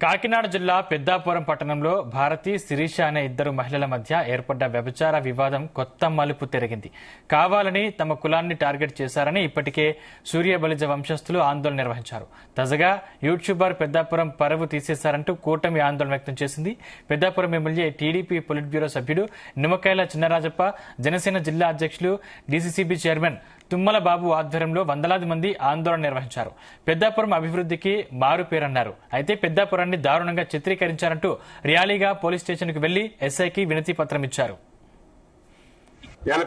కాకినాడ జిల్లా పెద్దాపురం పట్టణంలో భారతి శిరీష అనే ఇద్దరు మహిళల మధ్య ఏర్పడ్డ వ్యభిచార వివాదం కొత్త మలుపు తిరిగింది. కావాలని తమ కులాన్ని టార్గెట్ చేశారని ఇప్పటికే సూర్యబలిజ వంశస్థులు ఆందోళన నిర్వహించారు. తాజాగా యూట్యూబర్ పెద్దాపురం పరువు తీసేశారంటూ కూటమి ఆందోళన వ్యక్తం చేసింది. Peddapuram MLA TDP polit bureau సభ్యుడు నిమ్మకాయల చిన్నరాజప్ప, జనసేన జిల్లా అధ్యక్షులు డీసీసీబీ చైర్మన్ తుమ్మల బాబు ఆధ్వర్యంలో వందలాది మంది ఆందోళన నిర్వహించారు. పెద్దాపురం అభివృద్ధికి మారుపేరన్నారు. అయితే పెద్దాపురాన్ని దారుణంగా చిత్రీకరించారంటూ ర్యాలీగా పోలీస్ స్టేషన్ కు వెళ్లి ఎస్ఐకి వినతి పత్రం ఇచ్చారు.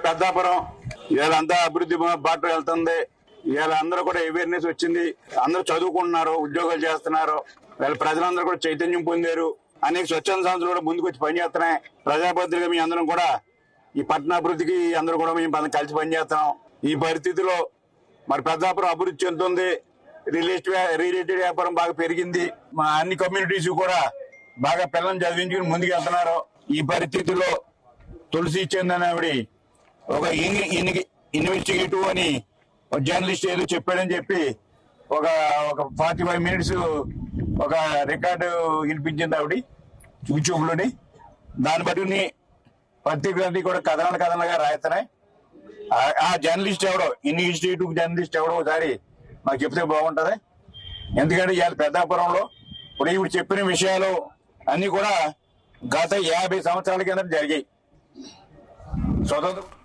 పెద్దాపురం అంతా అభివృద్ధి బాట వెళ్తుంది. ఇవాళ అందరూ కూడా అవేర్నెస్ వచ్చింది. అందరూ చదువుకుంటున్నారు, ఉద్యోగాలు చేస్తున్నారు. వీళ్ళ ప్రజలందరూ కూడా చైతన్యం పొందారు. అనేక స్వచ్ఛంద సంస్థలు కూడా ముందుకు వచ్చి పనిచేస్తున్నాయి. ప్రజాపత్రిక మీ అందరం కూడా ఈ పట్టణాభివృద్ధికి అందరూ కూడా మేము కలిసి పనిచేస్తాం. ఈ పరిస్థితిలో మరి పెద్దాపురం అభివృద్ధి చెందుతుంది. రియల్ వ్యాపారం బాగా పెరిగింది. మా అన్ని కమ్యూనిటీస్ కూడా బాగా పిల్లల్ని చదివించుకుని ముందుకు వెళ్తున్నారు. ఈ పరిస్థితిలో తులసి చందన్ ఆవిడ ఒక ఇన్వెస్టిగేటివ్ అని ఒక జర్నలిస్ట్ ఏదో చెప్పాడని చెప్పి ఒక 45 minutes ఒక రికార్డు వినిపించింది ఆవిడ యూట్యూబ్ లోని. దాన్ని బట్టి పత్రికలన్నీ కూడా కథనాలుగా రాస్తున్నాయి. ఆ జర్నలిస్ట్ ఎవడో ఇన్వెస్టిగేటివ్ జర్నలిస్ట్ ఎవడో ఒకసారి మాకు చెప్తే బాగుంటది. ఎందుకంటే ఇవాళ పెద్దాపురంలో ఇప్పుడు ఇప్పుడు చెప్పిన విషయాలు అన్ని కూడా గత 50 సంవత్సరాల కింద జరిగాయి. స్వతంత్రం